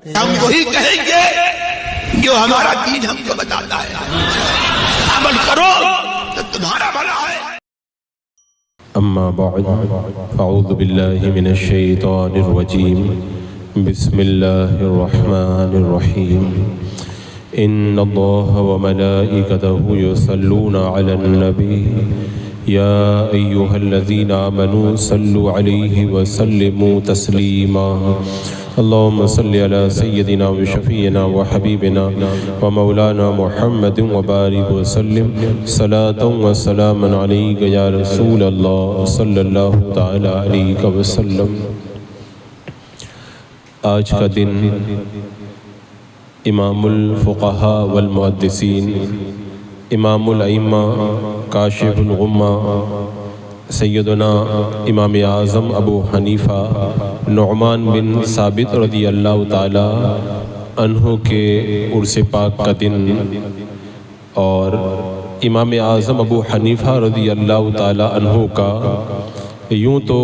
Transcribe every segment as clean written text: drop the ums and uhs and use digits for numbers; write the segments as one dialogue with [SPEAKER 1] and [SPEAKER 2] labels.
[SPEAKER 1] ہم وہی کہیں گے جو ہمارا دین ہم کو بتاتا ہے، عمل کرو تو تمہارا بھلا ہے۔
[SPEAKER 2] اما بعد فاعوذ باللہ من الشیطان الرجیم، بسم اللہ الرحمن الرحیم۔ ان اللہ وملائکتہ یصلون علی النبی یا ایہا الذین آمنوا صلوا علیہ وسلموا تسلیما۔ اللہم صلی علی سیدنا وشفیعنا وحبیبنا ومولانا محمد وبارک وسلم صلاۃ وسلاما علیک یا رسول اللہ صلی اللہ تعالی علیہ وسلم۔ آج کا دن امام الفقہاء والمحدثین، امام الائمہ، کاشف الغمہ، سیدنا امام اعظم ابو حنیفہ نعمان بن ثابت رضی اللہ تعالی عنہ کے عرس پاک کا دن، اور امام اعظم ابو حنیفہ رضی اللہ تعالی عنہ کا یوں تو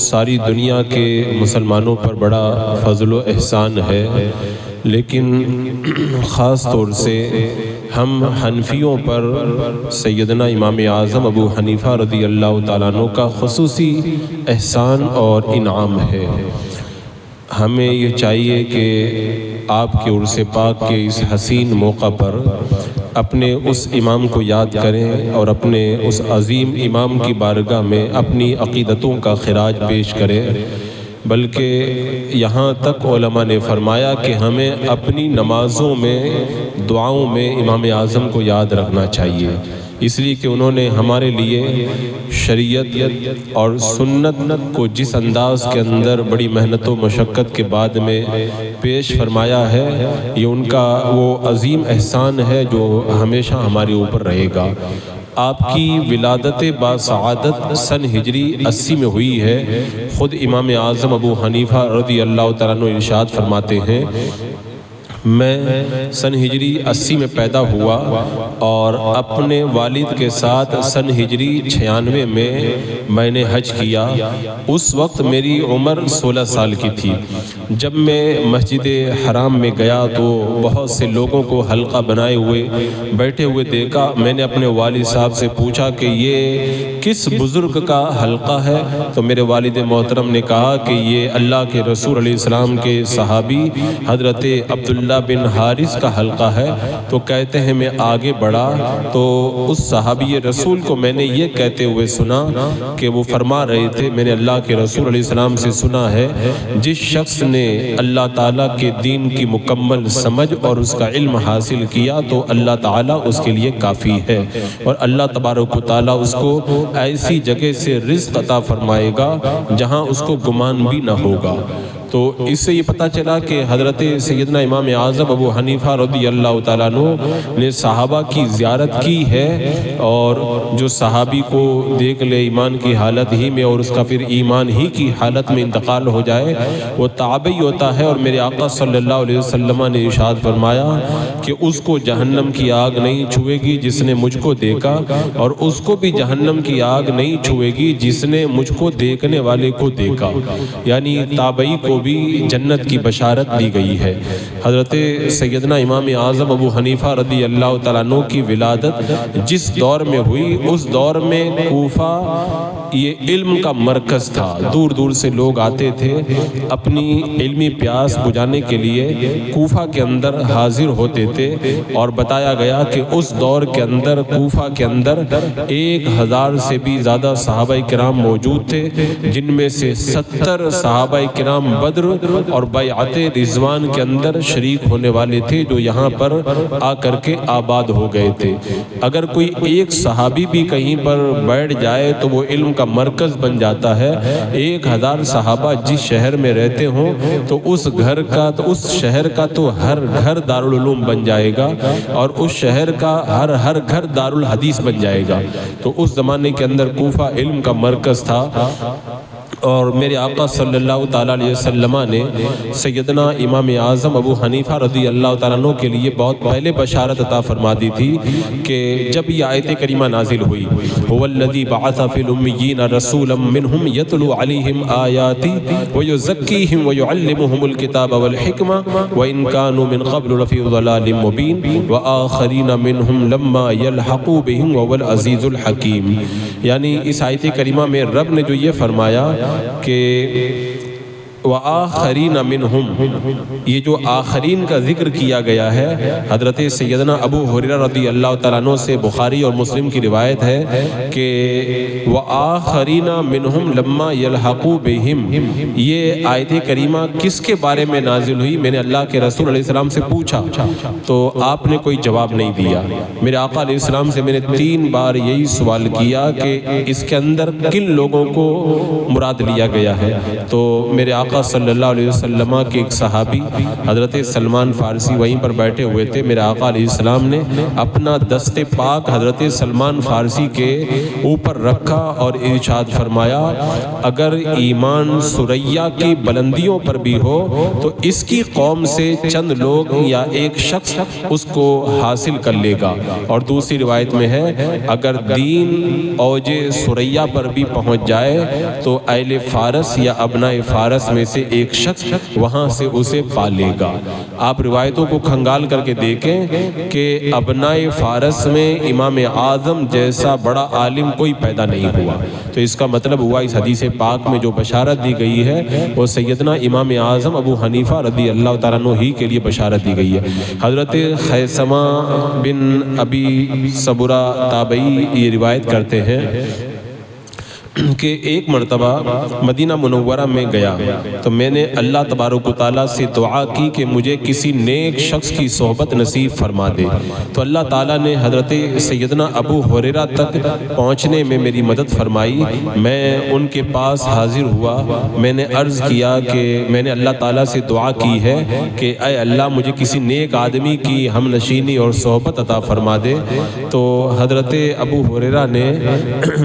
[SPEAKER 2] ساری دنیا کے مسلمانوں پر بڑا فضل و احسان ہے، لیکن خاص طور سے ہم حنفیوں پر سیدنا امام اعظم ابو حنیفہ رضی اللہ تعالیٰ عنہ کا خصوصی احسان اور انعام ہے۔ ہمیں یہ چاہیے کہ آپ کے عرس پاک کے اس حسین موقع پر اپنے اس امام کو یاد کریں اور اپنے اس عظیم امام کی بارگاہ میں اپنی عقیدتوں کا خراج پیش کریں، بلکہ یہاں تک علماء نے فرمایا کہ ہمیں اپنی نمازوں میں، دعاؤں میں امام اعظم کو یاد رکھنا چاہیے، اس لیے کہ انہوں نے ہمارے لیے شریعت اور سنت کو جس انداز کے اندر بڑی محنت و مشقت کے بعد میں پیش فرمایا ہے، یہ ان کا وہ عظیم احسان ہے جو ہمیشہ ہمارے اوپر رہے گا۔ آپ کی ولادت باسعادت سن ہجری 80 میں ہوئی ہے۔ خود امام اعظم ابو حنیفہ رضی اللہ تعالیٰ عنہ ارشاد فرماتے ہیں، میں سن ہجری 80 میں پیدا ہوا اور اپنے والد کے ساتھ سن ہجری 96 میں نے حج کیا۔ اس وقت میری عمر 16 سال کی تھی۔ جب میں مسجد حرام میں گیا تو بہت سے لوگوں کو حلقہ بنائے ہوئے بیٹھے ہوئے دیکھا۔ میں نے اپنے والد صاحب سے پوچھا کہ یہ کس بزرگ کا حلقہ ہے؟ تو میرے والد محترم نے کہا کہ یہ اللہ کے رسول علیہ السلام کے صحابی حضرت عبداللہ بن حارث کا حلقہ ہے۔ تو کہتے ہیں میں آگے بڑھا تو اس صحابی رسول کو میں نے یہ کہتے ہوئے سنا کہ وہ فرما رہے تھے، میں نے اللہ کے رسول علیہ السلام سے سنا ہے، جس شخص نے اللہ تعالیٰ کے دین کی مکمل سمجھ اور اس کا علم حاصل کیا تو اللہ تعالیٰ اس کے لیے کافی ہے، اور اللہ تبارک و تعالیٰ اس کو ایسی جگہ سے رزق عطا فرمائے گا جہاں اس کو گمان بھی نہ ہوگا۔ تو اس سے یہ پتہ چلا کہ حضرت سیدنا امام اعظم ابو حنیفہ رضی اللہ تعالیٰ عنہ نے صحابہ کی زیارت کی ہے، اور جو صحابی کو دیکھ لے ایمان کی حالت ہی میں اور اس کا پھر ایمان ہی کی حالت میں انتقال ہو جائے وہ تابعی ہوتا ہے۔ اور میرے آقا صلی اللہ علیہ وسلم نے ارشاد فرمایا کہ اس کو جہنم کی آگ نہیں چھوئے گی جس نے مجھ کو دیکھا، اور اس کو بھی جہنم کی آگ نہیں چھوئے گی جس نے مجھ کو دیکھنے والے کو دیکھا، یعنی تابعی کو بھی جنت کی بشارت دی گئی ہے۔ حضرت سیدنا امام اعظم ابو حنیفہ رضی اللہ تعالیٰ عنہ کی ولادت جس دور میں ہوئی اس دور میں کوفہ یہ علم کا مرکز تھا۔ دور دور سے لوگ آتے تھے اپنی علمی پیاس بجھانے کے لیے، کوفہ کے اندر حاضر ہوتے تھے، اور بتایا گیا کہ اس دور کے اندر کوفہ کے اندر 1000 سے بھی زیادہ صحابہ کرام موجود تھے، جن میں سے 70 صحابہ کرام بدر اور بیعت رضوان کے اندر شریک ہونے والے تھے، جو یہاں پر آ کر کے آباد ہو گئے تھے۔ اگر کوئی ایک صحابی بھی کہیں پر بیٹھ جائے تو وہ علم کا مرکز بن جاتا ہے۔ 1000 صحابہ جس شہر میں رہتے ہوں تو اس گھر کا تو اس شہر کا تو ہر گھر دارالعلوم بن جائے گا، اور اس شہر کا ہر گھر دارالحدیث بن جائے گا۔ تو اس زمانے کے اندر کوفہ علم کا مرکز تھا، اور میرے آقا صلی اللہ تعالیٰ علیہ وسلم نے سیدنا امام اعظم ابو حنیفہ رضی اللہ تعالیٰ عنہ کے لیے بہت پہلے بشارت عطا فرما دی تھی کہ جب یہ آیت کریمہ نازل ہوئی هو الذی بعث فی الامیین رسولا منہم یتلو علیہم آیاتی ویزکیہم ویعلمہم الکتاب والحکمہ وإن كانوا من قبل لفی ضلال مبین وآخرین منہم لما یلحقوا بہم وهو العزیز الحکیم. یعنی اس آیت کریمہ میں رب نے جو یہ فرمایا کہ وآخرین منہم، یہ جو آخرین کا ذکر کیا گیا ہے حضرت سیدنا ابو ہریرہ رضی اللہ تعالیٰ عنہ سے بخاری اور مسلم کی روایت ہے کہ وآخرین منہم لما یلحقوا بہم، یہ آیت کریمہ کس کے بارے میں نازل ہوئی؟ میں نے اللہ کے رسول علیہ السلام سے پوچھا تو آپ نے کوئی جواب نہیں دیا. میرے آقا علیہ السلام سے میں نے 3 بار یہی سوال کیا کہ اس کے اندر کن لوگوں کو مراد لیا گیا ہے؟ تو میرے آقا صلی اللہ علیہ وسلم کے ایک صحابی حضرت سلمان فارسی وہیں پر بیٹھے ہوئے تھے. میرے آقا علیہ السلام نے اپنا دست پاک حضرت سلمان فارسی کے اوپر رکھا اور ارشاد فرمایا اگر ایمان ثریا کی بلندیوں پر بھی ہو تو اس کی قوم سے چند لوگ یا ایک شخص اس کو حاصل کر لے گا. اور دوسری روایت میں ہے اگر دین اوج ثریا پر بھی پہنچ جائے تو اہل فارس یا ابناء فارس میں سے ایک شخص وہاں سے اسے پا لے گا. آپ روایتوں کو کھنگال کر کے دیکھیں کہ ابناء فارس میں امام اعظم جیسا بڑا عالم کوئی پیدا نہیں ہوا. تو اس کا مطلب ہوا اس حدیث پاک میں جو بشارت دی گئی ہے وہ سیدنا امام اعظم ابو حنیفہ رضی اللہ تعالیٰ عنہ ہی کے لیے بشارت دی گئی ہے. حضرت خیثمہ بن ابی صبرہ تابعی یہ روایت کرتے ہیں کہ ایک مرتبہ مدینہ منورہ میں گیا تو میں نے اللہ تبارک و تعالیٰ سے دعا کی کہ مجھے کسی نیک شخص کی صحبت نصیب فرما دے. تو اللہ تعالیٰ نے حضرت سیدنا ابو ہریرہ تک پہنچنے میں میری مدد فرمائی. میں ان کے پاس حاضر ہوا. میں نے عرض کیا کہ میں نے اللہ تعالیٰ سے دعا کی ہے کہ اے اللہ مجھے کسی نیک آدمی کی ہم نشینی اور صحبت عطا فرما دے. تو حضرت ابو ہریرہ نے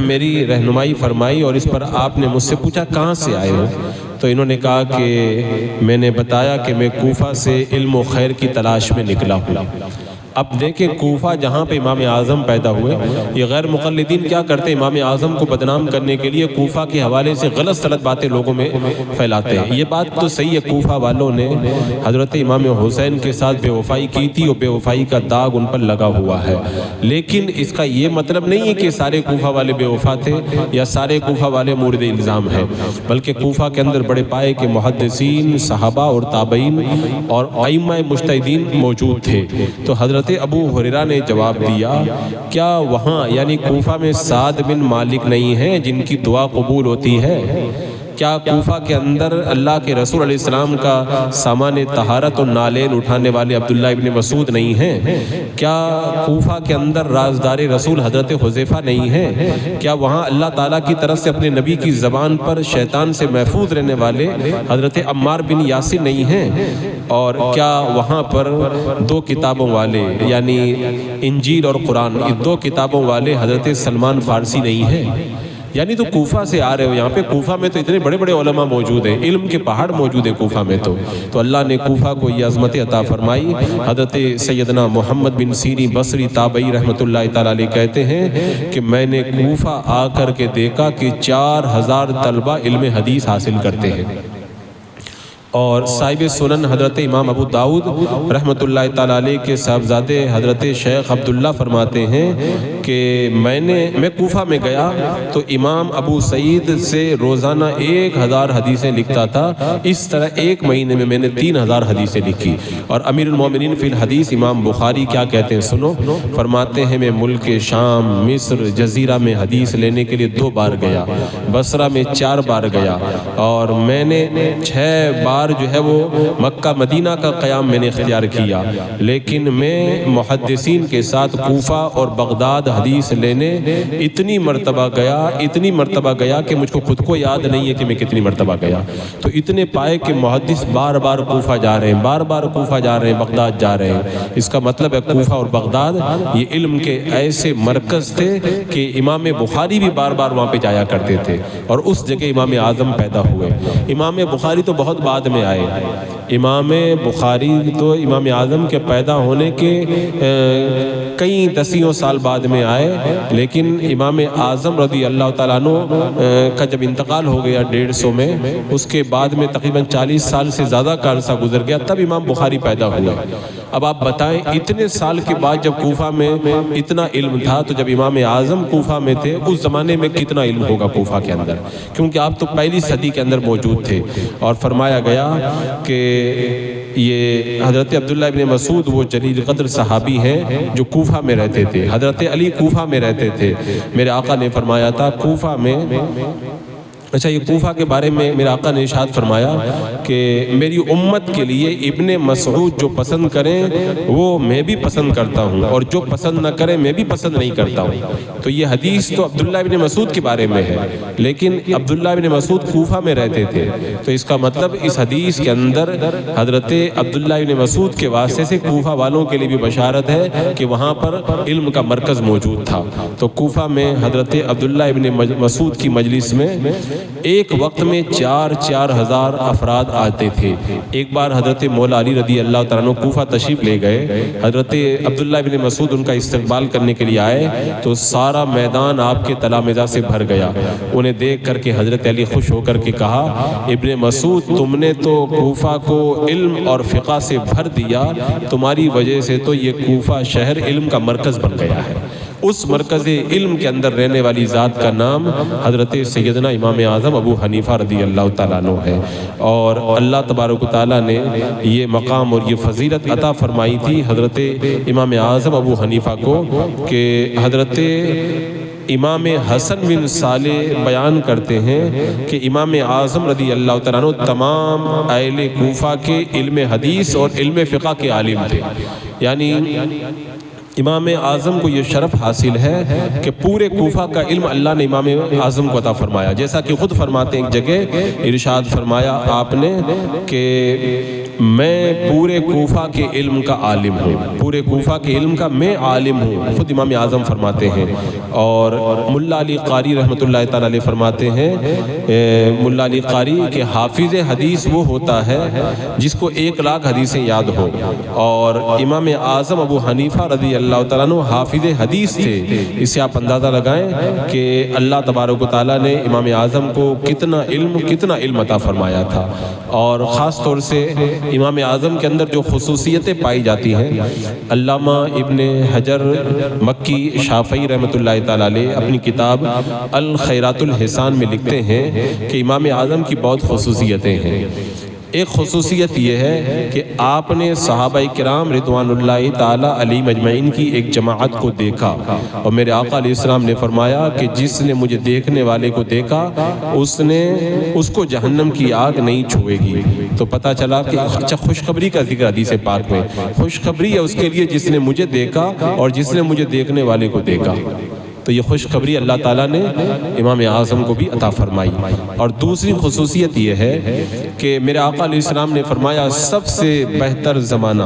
[SPEAKER 2] میری رہنمائی فرمائی اور اس پر آپ نے مجھ سے پوچھا کہاں سے آئے ہو؟ تو انہوں نے کہا کہ میں نے بتایا کہ میں کوفہ سے علم و خیر کی تلاش میں نکلا ہوں. اب دیکھیں کوفہ جہاں پہ امام اعظم پیدا ہوئے، یہ غیر مقلدین کیا کرتے ہیں امام اعظم کو بدنام کرنے کے لیے کوفہ کے حوالے سے غلط سلط باتیں لوگوں میں پھیلاتے ہیں. یہ بات تو صحیح ہے کوفہ والوں نے حضرت امام حسین کے ساتھ بے وفائی کی تھی اور بے وفائی کا داغ ان پر لگا ہوا ہے. لیکن اس کا یہ مطلب نہیں ہے کہ سارے کوفہ والے بے وفا تھے یا سارے کوفہ والے مورد الزام ہیں، بلکہ کوفہ کے اندر بڑے پائے کے محدثین، صحابہ اور تابعین اور ائمہ مجتہدین موجود تھے. تو حضرت ابو ہریرہ نے جواب دیا کیا وہاں یعنی کوفہ میں سعد بن مالک نہیں ہیں جن کی دعا قبول ہوتی ہے؟ کیا کوفہ کے اندر اللہ کے رسول علیہ السلام کا سامان طہارت و نالین اٹھانے والے عبداللہ ابن مسعود نہیں ہیں؟ کیا کوفہ کے اندر رازدار رسول حضرت حذیفہ نہیں ہیں؟ کیا وہاں اللہ تعالیٰ کی طرف سے اپنے نبی کی زبان پر شیطان سے محفوظ رہنے والے حضرت عمار بن یاسر نہیں ہیں؟ اور کیا وہاں پر 2 کتابوں والے یعنی انجیل اور قرآن، یہ 2 کتابوں والے حضرت سلمان فارسی نہیں ہیں؟ یعنی تو کوفہ سے آ رہے ہو، یہاں پہ کوفہ میں تو اتنے بڑے بڑے علماء موجود ہیں، علم کے پہاڑ موجود ہیں کوفہ میں. تو اللہ نے کوفہ کو یہ عظمت عطا فرمائی. حضرت سیدنا محمد بن سیرین بصری تابعی رحمۃ اللہ تعالیٰ علیہ کہتے ہیں کہ میں نے کوفہ آ کر کے دیکھا کہ 4000 طلبہ علم حدیث حاصل کرتے ہیں. اور صاحب سنن حضرت امام ابو داؤد رحمۃ اللہ تعالیٰ علیہ کے صاحبزادے حضرت شیخ عبداللہ فرماتے ہیں کہ میں کوفہ میں گیا تو امام ابو سعید سے روزانہ 1000 حدیثیں لکھتا تھا. اس طرح ایک مہینے میں نے 3000 حدیثیں لکھی. اور امیر المومنین فی الحدیث امام بخاری کیا کہتے ہیں سنو، فرماتے ہیں میں ملک شام، مصر، جزیرہ میں حدیث لینے کے لیے 2 بار گیا، بصرہ میں 4 بار گیا، اور میں نے 6 بار جو ہے وہ مکہ مدینہ کا قیام میں نے اختیار کیا. لیکن میں محدثین کے ساتھ کوفہ اور بغداد حدیث لینے اتنی مرتبہ گیا کہ مجھ کو خود کو یاد نہیں ہے کہ میں کتنی مرتبہ گیا. تو اتنے پائے کہ محدث بار بار کوفہ جا رہے ہیں, بغداد جا رہے ہیں. اس کا مطلب ہے کوفہ اور بغداد یہ علم کے ایسے مرکز تھے کہ امام بخاری بھی بار بار وہاں پہ جایا کرتے تھے, اور اس جگہ امام اعظم پیدا ہوئے. امام بخاری تو بہت بعد میں آئے. امام بخاری تو امام اعظم کے پیدا ہونے کے کئی دسیوں سال بعد میں آئے, لیکن امام اعظم رضی اللہ تعالیٰ عنہ کا جب انتقال ہو گیا 150 میں, اس کے بعد میں تقریباً 40 سال سے زیادہ کا عرصہ گزر گیا, تب امام بخاری پیدا ہوئے. اب آپ بتائیں اتنے سال کے بعد جب کوفہ میں اتنا علم تھا, تو جب امام اعظم کوفہ میں تھے اس زمانے میں کتنا علم ہوگا کوفہ کے اندر, کیونکہ آپ تو پہلی صدی کے اندر موجود تھے. اور فرمایا گیا کہ یہ حضرت عبداللہ ابن مسعود وہ جلیل قدر صحابی ہیں جو کوفہ میں رہتے تھے. حضرت علی کوفہ میں رہتے تھے. میرے آقا نے فرمایا تھا کوفہ میں, اچھا یہ کوفہ کے بارے میں میرے آقا نے ارشاد فرمایا کہ میری امت کے لیے ابن مسعود جو پسند کریں وہ میں بھی پسند کرتا ہوں, اور جو پسند نہ کریں میں بھی پسند نہیں کرتا ہوں. تو یہ حدیث تو عبداللہ ابن مسعود کے بارے میں ہے, لیکن عبداللہ ابن مسعود کوفہ میں رہتے تھے. تو اس کا مطلب اس حدیث کے اندر حضرت عبداللہ ابن مسعود کے واسطے سے کوفہ والوں کے لیے بھی بشارت ہے کہ وہاں پر علم کا مرکز موجود تھا. تو کوفہ میں حضرت عبداللہ ابن مسعود کی مجلس میں ایک وقت میں 4,000 افراد آتے تھے. ایک بار حضرت مولا علی رضی اللہ تعالیٰ عنہ کوفہ تشریف لے گئے. حضرت عبداللہ ابن مسعود ان کا استقبال کرنے کے لیے آئے, تو سارا میدان آپ کے تلامذہ سے بھر گیا. انہیں دیکھ کر کے حضرت علی خوش ہو کر کے کہا, ابن مسعود تم نے تو کوفہ کو علم اور فقہ سے بھر دیا, تمہاری وجہ سے تو یہ کوفہ شہر علم کا مرکز بن گیا ہے. اس مرکز علم کے اندر رہنے والی ذات کا نام حضرت سیدنا امام اعظم ابو حنیفہ رضی اللہ تعالیٰ عنہ ہے. اور اللہ تبارک و تعالیٰ نے یہ مقام اور یہ فضیلت عطا فرمائی تھی حضرت امام اعظم ابو حنیفہ کو کہ حضرت امام حسن بن صالح بیان کرتے ہیں کہ امام اعظم رضی اللہ تعالیٰ عنہ تمام اہل کوفہ کے علم حدیث اور علم فقہ کے عالم تھے. یعنی امام اعظم کو یہ شرف حاصل ہے کہ پورے کوفہ کا علم اللہ نے امام اعظم کو عطا فرمایا. جیسا کہ خود فرماتے ہیں ایک جگہ ارشاد فرمایا آپ نے کہ میں پورے کوفہ کے علم کا عالم ہوں, پورے کوفہ کے علم کا میں عالم ہوں, خود امام اعظم فرماتے ہیں. اور ملا علی قاری رحمۃ اللہ تعالیٰ علیہ فرماتے ہیں, ملا علی قاری کہ حافظ حدیث وہ ہوتا ہے جس کو 1,00,000 حدیثیں یاد ہو, اور امام اعظم ابو حنیفہ رضی اللہ تعالیٰ عنہ حافظ حدیث تھے. اس سے آپ اندازہ لگائیں کہ اللہ تبارک و تعالیٰ نے امام اعظم کو کتنا علم عطا فرمایا تھا. اور خاص طور سے امام اعظم کے اندر جو خصوصیتیں پائی جاتی ہیں, علامہ ابن حجر مکی شافعی رحمۃ اللہ تعالیٰ علیہ اپنی کتاب الخیرات الحسان میں لکھتے ہیں کہ امام اعظم کی بہت خصوصیتیں ہیں. ایک خصوصیت یہ ہے کہ آپ نے صحابہ کرام رضوان اللہ تعالیٰ علیہ مجمعین کی ایک جماعت کو دیکھا, اور میرے آقا علیہ السلام نے فرمایا کہ جس نے مجھے دیکھنے والے کو دیکھا اس کو جہنم کی آگ نہیں چھوئے گی. تو پتہ چلا کہ اچھا خوشخبری کا ذکر حدیث پاک میں, خوشخبری ہے اس کے لیے جس نے مجھے دیکھا اور جس نے مجھے دیکھنے والے کو دیکھا. تو یہ خوشخبری اللہ تعالیٰ نے امام اعظم کو بھی عطا فرمائی. اور دوسری خصوصیت یہ ہے کہ میرے آقا علیہ السلام نے فرمایا سب سے بہتر زمانہ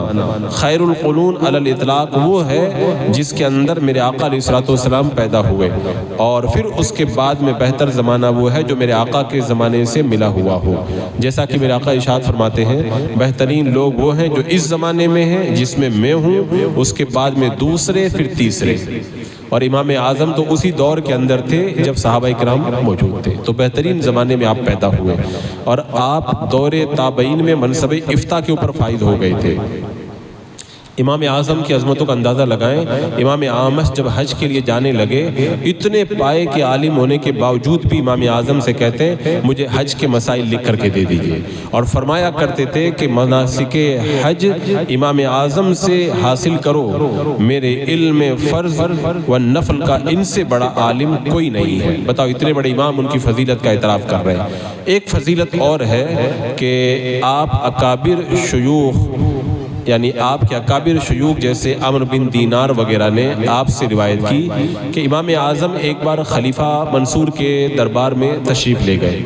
[SPEAKER 2] خیر القرون علی الاطلاق وہ ہے جس کے اندر میرے آقا علیہ السلام پیدا ہوئے, اور پھر اس کے بعد میں بہتر زمانہ وہ ہے جو میرے آقا کے زمانے سے ملا ہوا ہو. جیسا کہ میرے آقا ارشاد فرماتے ہیں بہترین لوگ وہ ہیں جو اس زمانے میں ہیں جس میں ہوں, اس کے بعد میں دوسرے, پھر تیسرے. اور امام اعظم تو اسی دور کے اندر تھے جب صحابہ کرام موجود تھے. تو بہترین زمانے میں آپ پیدا ہوئے, اور آپ دور تابعین میں منصب افتاء کے اوپر فائز ہو گئے تھے. امام اعظم کی عظمتوں کا اندازہ لگائیں. امام اعمش جب حج کے لیے جانے لگے, اتنے پائے کے عالم ہونے کے باوجود بھی امام اعظم سے کہتے ہیں مجھے حج کے مسائل لکھ کر کے دے دیجئے, اور فرمایا کرتے تھے کہ مناسک حج امام اعظم سے حاصل کرو, میرے علم فرض و نفل کا ان سے بڑا عالم کوئی نہیں ہے. بتاؤ اتنے بڑے امام ان کی فضیلت کا اعتراف کر رہے ہیں. ایک فضیلت اور ہے کہ آپ اکابر شیوخ یعنی آپ کے اکابر شیوخ جیسے عمرو بن دینار وغیرہ نے آپ سے روایت کی کہ امام اعظم ایک بار خلیفہ منصور کے دربار میں تشریف لے گئے،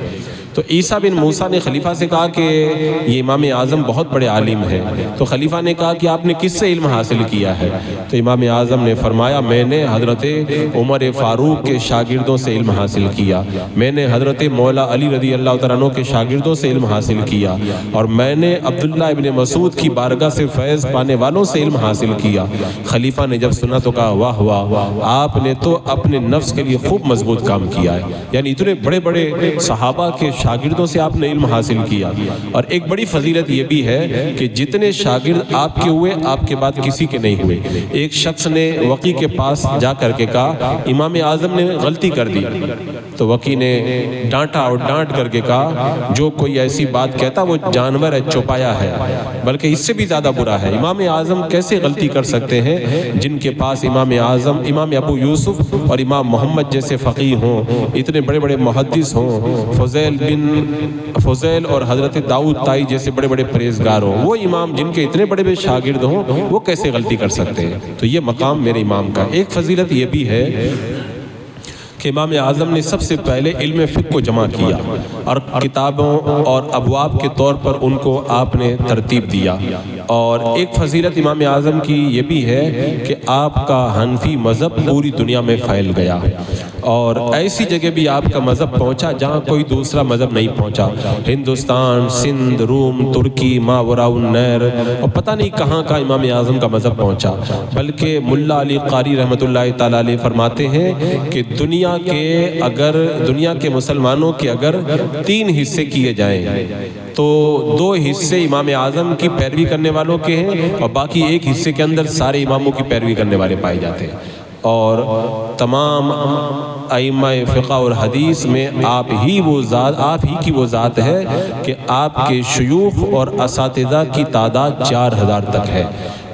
[SPEAKER 2] تو عیسیٰ بن موسیٰ نے خلیفہ سے کہا کہ یہ امام اعظم بہت بڑے عالم ہیں، تو خلیفہ نے کہا کہ آپ نے کس سے علم حاصل کیا ہے؟ تو امام اعظم نے فرمایا میں نے حضرت عمر فاروق کے شاگردوں سے علم حاصل کیا، میں نے حضرت مولا علی رضی اللہ تعالیٰ عنہ کے شاگردوں سے علم حاصل کیا، اور میں نے عبداللہ ابن مسعود کی بارگاہ سے فیض پانے والوں سے علم حاصل کیا۔ خلیفہ نے جب سنا تو کہا واہ واہ، آپ نے تو اپنے نفس کے لیے خوب مضبوط کام کیا ہے، یعنی اتنے بڑے بڑے صحابہ کے شاگردوں سے آپ نے علم حاصل کیا۔ اور ایک بڑی فضیلت یہ بھی ہے کہ جتنے شاگرد آپ کے ہوئے آپ کے بعد کسی کے نہیں ہوئے۔ ایک شخص نے وقی کے پاس جا کر کے کہا امام اعظم نے غلطی کر دی، تو وقی نے ڈانٹا اور ڈانٹ کر کے کہا جو کوئی ایسی بات کہتا وہ جانور ہے، چوپایا ہے، بلکہ اس سے بھی زیادہ برا ہے۔ امام اعظم کیسے غلطی کر سکتے ہیں جن کے پاس امام اعظم، امام ابو یوسف اور امام محمد جیسے فقیہ ہوں، اتنے بڑے بڑے محدث ہوں، فضیل اور حضرت داؤد طائی جیسے بڑے بڑے پرہیزگار ہوں، وہ امام جن کے اتنے بڑے بڑے شاگرد ہوں وہ کیسے غلطی کر سکتے ہیں؟ تو یہ مقام میرے امام کا۔ ایک فضیلت یہ بھی ہے کہ امام اعظم نے سب سے پہلے علم فقہ کو جمع کیا اور کتابوں اور ابواب کے طور پر ان کو آپ نے ترتیب دیا۔ اور ایک فضیلت امام اعظم کی یہ بھی ہے کہ آپ کا حنفی مذہب پوری دنیا میں پھیل گیا، اور ایسی جگہ بھی آپ کا مذہب پہنچا جہاں کوئی دوسرا مذہب نہیں پہنچا۔ ہندوستان، سندھ، روم، ترکی، ماوراء النہر اور پتہ نہیں کہاں کا امام اعظم کا مذہب پہنچا۔ بلکہ ملا علی قاری رحمۃ اللہ تعالیٰ علیہ فرماتے ہیں کہ دنیا کے مسلمانوں کے اگر 3 حصے کیے جائیں تو 2 حصے امام اعظم کی پیروی کرنے والوں کے ہیں، اور باقی 1 حصے کے اندر سارے اماموں کی پیروی کرنے والے پائے جاتے ہیں۔ اور تمام ائمہ فقہ اور حدیث میں آپ ہی کی وہ ذات ہے کہ آپ کے شیوخ اور اساتذہ کی تعداد 4000 تک ہے،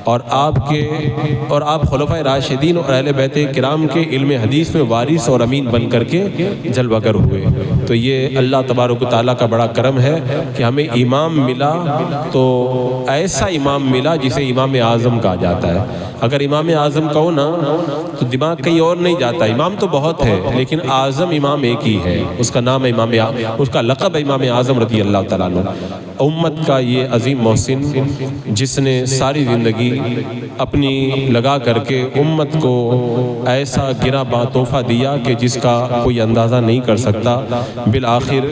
[SPEAKER 2] اور آپ خلفائے راشدین اور اہل بیت کرام کے علم حدیث میں وارث اور امین بن کر کے جلوہ گر ہوئے۔ تو یہ اللہ تبارک و تعالیٰ کا بڑا کرم ہے کہ ہمیں امام ملا تو ایسا امام ملا جسے امام اعظم کہا جاتا ہے۔ اگر امام اعظم کہو نا تو دماغ کہیں اور نہیں جاتا، امام تو بہت ہے لیکن اعظم امام ایک ہی ہے، اس کا نام اس کا لقب ہے امام اعظم رضی اللہ تعالیٰ عنہ۔ امت کا یہ عظیم محسن جس نے ساری زندگی اپنی لگا کر کے امت کو ایسا گرا با تحفہ دیا کہ جس کا کوئی اندازہ نہیں کر سکتا، بالآخر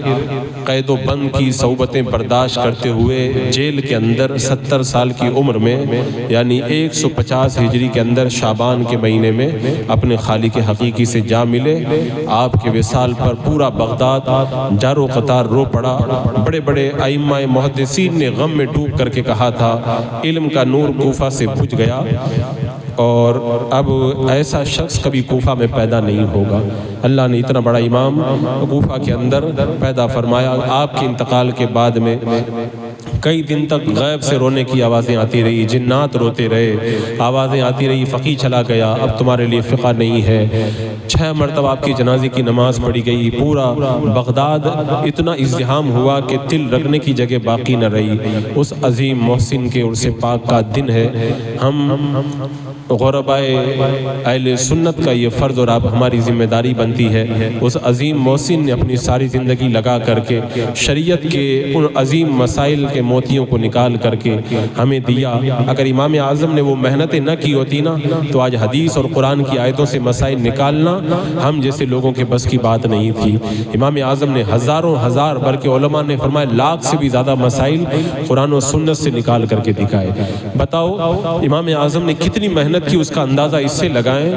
[SPEAKER 2] قید و بند کی صعوبتیں برداشت کرتے ہوئے جیل کے اندر 70 سال کی عمر میں، یعنی 150 ہجری کے اندر شعبان کے مہینے میں اپنے خالق حقیقی سے جا ملے۔ آپ کے وصال پر پورا بغداد جار و قطار رو پڑا۔ بڑے بڑے ائمہ محدثین نے غم میں ڈوب کر کے کہا تھا علم کا نور کوفہ سے بجھ گیا، اور اب ایسا شخص کبھی کوفہ میں پیدا نہیں ہوگا۔ اللہ نے اتنا بڑا امام کوفہ کے اندر پیدا فرمایا۔ آپ کے انتقال کے بعد میں کئی دن تک غیب سے رونے کی آوازیں آتی رہی، جنات روتے رہے، آوازیں آتی رہی فقی چلا گیا، اب تمہارے لیے فقہ نہیں ہے۔ 6 مرتبہ آپ کی جنازے کی نماز پڑھی گئی، پورا بغداد اتنا ازدحام ہوا کہ تل رکھنے کی جگہ باقی نہ رہی۔ اس عظیم محسن کے عرس پاک کا دن ہے۔ ہم غربائے اہل سنت کا یہ فرض اور اب ہماری ذمہ داری بنتی ہے، اس عظیم محسن نے اپنی ساری زندگی لگا کر کے شریعت کے ان عظیم مسائل کے موتیوں کو نکال کر کے ہمیں دیا۔ اگر امام اعظم نے وہ محنتیں نہ کی ہوتی نا تو آج حدیث اور قرآن کی آیتوں سے مسائل نکالنا ہم جیسے لوگوں کے بس کی بات نہیں تھی۔ امام اعظم نے ہزاروں ہزار، بلکہ علماء نے فرمایا لاکھ سے بھی زیادہ مسائل قرآن و سنت سے نکال کر کے دکھائے۔ بتاؤ امام اعظم نے کتنی محنت کی، اس کا اندازہ اس سے لگائیں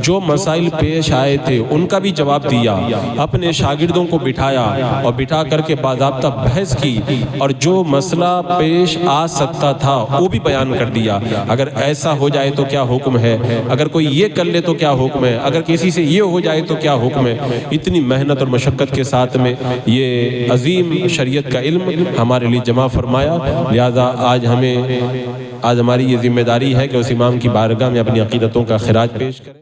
[SPEAKER 2] جو مسائل پیش آئے تھے ان کا بھی جواب دیا، اپنے شاگردوں کو بٹھایا اور بٹھا کر کے باضابطہ بحث کی، اور جو مسئلہ پیش آ سکتا تھا وہ بھی بیان کر دیا۔ اگر ایسا ہو جائے تو کیا حکم ہے، اگر کوئی یہ کر لے تو کیا حکم ہے، اگر کسی سے یہ ہو جائے تو کیا حکم ہے۔ اتنی محنت اور مشقت کے ساتھ میں یہ عظیم شریعت کا علم ہمارے لیے جمع فرمایا۔ لہذا آج ہماری یہ ذمہ داری ہے کہ اس امام کی بارگاہ میں اپنی عقیدتوں کا خراج پیش کریں۔